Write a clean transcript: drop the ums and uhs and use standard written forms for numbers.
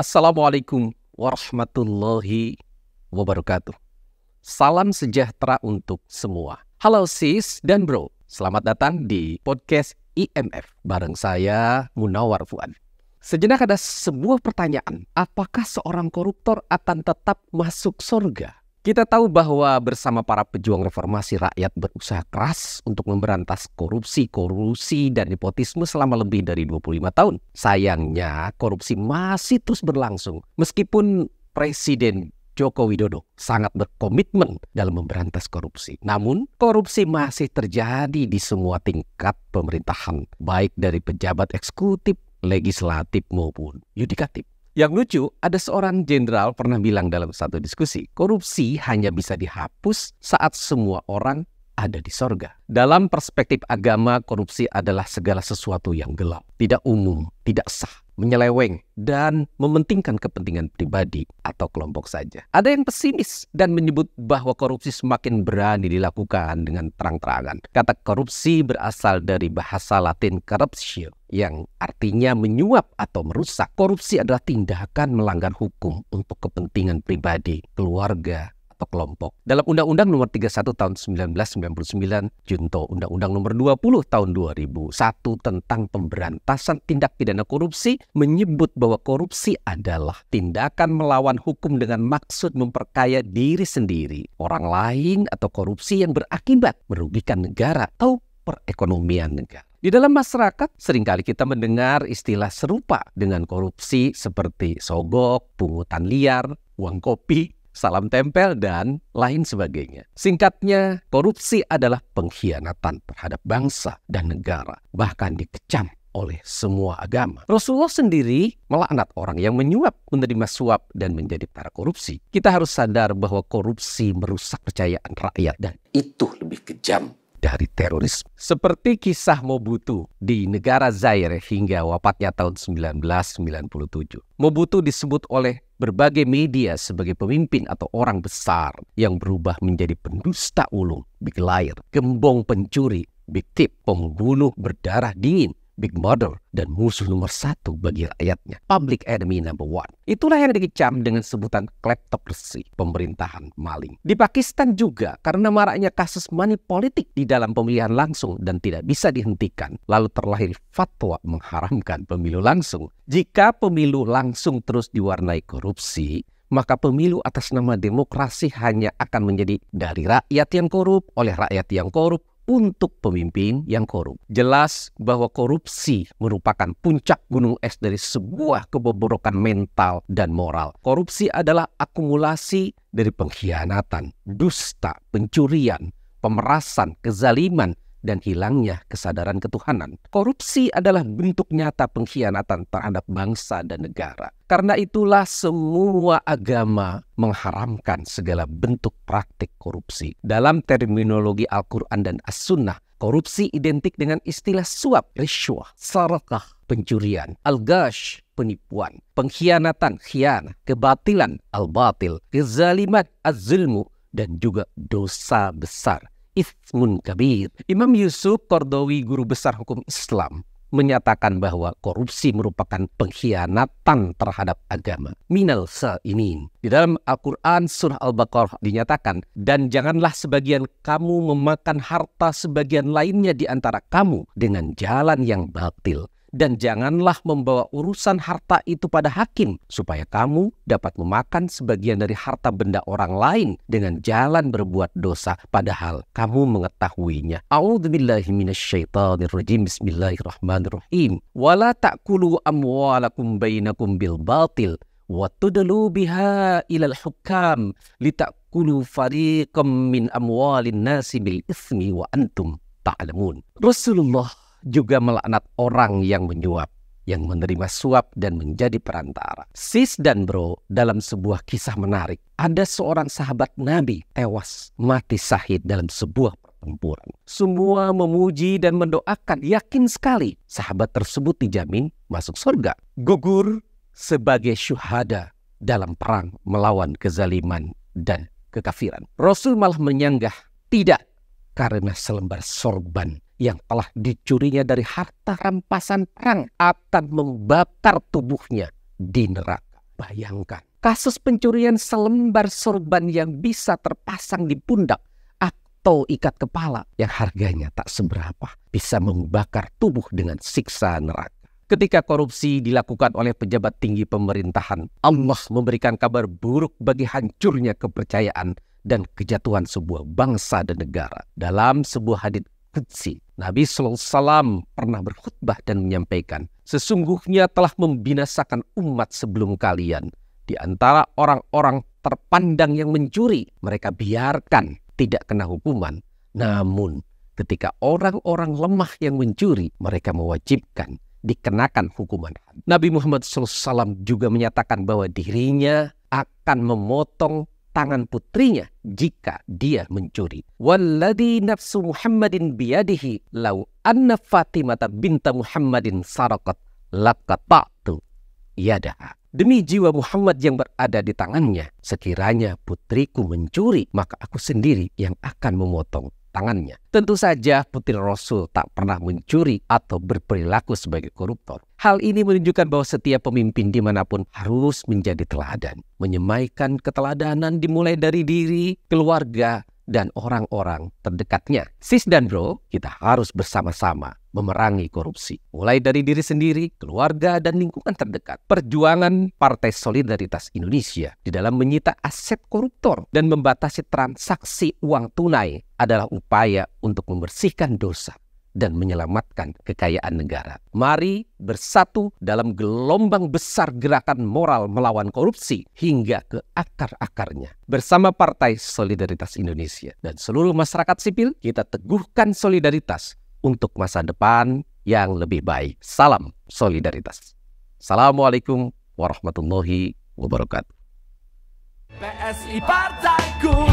Assalamualaikum warahmatullahi wabarakatuh. Salam sejahtera untuk semua. Halo sis dan bro, selamat datang di podcast IMF bareng saya Munawar Fuad. Sejenak ada sebuah pertanyaan, apakah seorang koruptor akan tetap masuk surga? Kita tahu bahwa bersama para pejuang reformasi rakyat berusaha keras untuk memberantas korupsi, kolusi, dan nepotisme selama lebih dari 25 tahun. Sayangnya korupsi masih terus berlangsung meskipun Presiden Joko Widodo sangat berkomitmen dalam memberantas korupsi. Namun korupsi masih terjadi di semua tingkat pemerintahan, baik dari pejabat eksekutif, legislatif maupun yudikatif. Yang lucu, ada seorang jenderal pernah bilang dalam satu diskusi, korupsi hanya bisa dihapus saat semua orang ada di sorga. Dalam perspektif agama, korupsi adalah segala sesuatu yang gelap, tidak umum, tidak sah, menyeleweng, dan mementingkan kepentingan pribadi atau kelompok saja. Ada yang pesimis dan menyebut bahwa korupsi semakin berani dilakukan dengan terang-terangan. Kata korupsi berasal dari bahasa Latin corruptio, yang artinya menyuap atau merusak. Korupsi adalah tindakan melanggar hukum untuk kepentingan pribadi, keluarga, atau kelompok. Dalam Undang-Undang Nomor 31 Tahun 1999, Junto Undang-Undang Nomor 20 Tahun 2001 tentang pemberantasan tindak pidana korupsi menyebut bahwa korupsi adalah tindakan melawan hukum dengan maksud memperkaya diri sendiri, orang lain, atau korupsi yang berakibat merugikan negara atau perekonomian negara. Di dalam masyarakat, seringkali kita mendengar istilah serupa dengan korupsi seperti sogok, pungutan liar, uang kopi, salam tempel, dan lain sebagainya. Singkatnya, korupsi adalah pengkhianatan terhadap bangsa dan negara, bahkan dikecam oleh semua agama. Rasulullah sendiri melaknat orang yang menyuap, menerima suap, dan menjadi para korupsi. Kita harus sadar bahwa korupsi merusak kepercayaan rakyat, dan itu lebih kejam dari terorisme. Seperti kisah Mobutu di negara Zaire hingga wafatnya tahun 1997. Mobutu disebut oleh berbagai media sebagai pemimpin atau orang besar yang berubah menjadi pendusta ulung, big liar, gembong pencuri, big thief, pembunuh berdarah dingin, big murder, dan musuh nomor satu bagi rakyatnya, public enemy number one. Itulah yang dikecam dengan sebutan kleptokrasi, pemerintahan maling. Di Pakistan juga, karena maraknya kasus money politik di dalam pemilihan langsung dan tidak bisa dihentikan, lalu terlahir fatwa mengharamkan pemilu langsung. Jika pemilu langsung terus diwarnai korupsi, maka pemilu atas nama demokrasi hanya akan menjadi dari rakyat yang korup, oleh rakyat yang korup, untuk pemimpin yang korup. Jelas bahwa korupsi merupakan puncak gunung es dari sebuah kebobrokan mental dan moral. Korupsi adalah akumulasi dari pengkhianatan, dusta, pencurian, pemerasan, kezaliman, dan hilangnya kesadaran ketuhanan. Korupsi adalah bentuk nyata pengkhianatan terhadap bangsa dan negara. Karena itulah semua agama mengharamkan segala bentuk praktik korupsi. Dalam terminologi Al-Quran dan As-Sunnah, korupsi identik dengan istilah suap, risyuah, sarakah, pencurian, al-ghash, penipuan, pengkhianatan, khianah, kebatilan, al-batil, kezaliman, az-zulmu, dan juga dosa besar, itsmun kabir. Imam Yusuf Qaradawi, guru besar hukum Islam, menyatakan bahwa korupsi merupakan pengkhianatan terhadap agama. Minal sa'imin. Di dalam Al-Quran surah Al-Baqarah dinyatakan, dan janganlah sebagian kamu memakan harta sebagian lainnya di antara kamu dengan jalan yang batil. Dan janganlah membawa urusan harta itu pada hakim, supaya kamu dapat memakan sebagian dari harta benda orang lain dengan jalan berbuat dosa, padahal kamu mengetahuinya. A'udzubillahi minasyaitonirrajim. Bismillahirrahmanirrahim. Wala ta'kulu amwalakum bainakum bil batil wa tudlu biha ilal hukam litakulu fariqam min amwalin nasi bil ismi wa antum ta'lamun. Rasulullah juga melaknat orang yang menyuap, yang menerima suap dan menjadi perantara. Sis dan bro, dalam sebuah kisah menarik, ada seorang sahabat Nabi tewas mati syahid dalam sebuah pertempuran. Semua memuji dan mendoakan, yakin sekali sahabat tersebut dijamin masuk surga. Gugur sebagai syuhada dalam perang melawan kezaliman dan kekafiran. Rasul malah menyanggah, tidak, karena selembar sorban yang telah dicurinya dari harta rampasan perang akan membakar tubuhnya di neraka. Bayangkan, kasus pencurian selembar sorban yang bisa terpasang di pundak atau ikat kepala yang harganya tak seberapa bisa membakar tubuh dengan siksa neraka. Ketika korupsi dilakukan oleh pejabat tinggi pemerintahan, Allah memberikan kabar buruk bagi hancurnya kepercayaan dan kejatuhan sebuah bangsa dan negara. Dalam sebuah hadits qudsi, Nabi SAW pernah berkhutbah dan menyampaikan, sesungguhnya telah membinasakan umat sebelum kalian. Di antara orang-orang terpandang yang mencuri, mereka biarkan tidak kena hukuman. Namun ketika orang-orang lemah yang mencuri, mereka mewajibkan dikenakan hukuman. Nabi Muhammad SAW juga menyatakan bahwa dirinya akan memotong tangan putrinya jika dia mencuri. Walladzi nafsu Muhammadin biyadihi law anna Fatimah binta Muhammadin saraqat laqata'tu yadaha. Demi jiwa Muhammad yang berada di tangannya, sekiranya putriku mencuri, maka aku sendiri yang akan memotong tangannya. Tentu saja putri Rasul tak pernah mencuri atau berperilaku sebagai koruptor. Hal ini menunjukkan bahwa setiap pemimpin dimanapun harus menjadi teladan. Menyemaikan keteladanan dimulai dari diri, keluarga, dan orang-orang terdekatnya. Sis dan bro, kita harus bersama-sama memerangi korupsi. Mulai dari diri sendiri, keluarga, dan lingkungan terdekat. Perjuangan Partai Solidaritas Indonesia di dalam menyita aset koruptor dan membatasi transaksi uang tunai adalah upaya untuk membersihkan dosa dan menyelamatkan kekayaan negara. Mari bersatu dalam gelombang besar gerakan moral melawan korupsi hingga ke akar-akarnya. Bersama Partai Solidaritas Indonesia dan seluruh masyarakat sipil, kita teguhkan solidaritas untuk masa depan yang lebih baik. Salam solidaritas. Assalamualaikum warahmatullahi wabarakatuh. PSI Partaiku.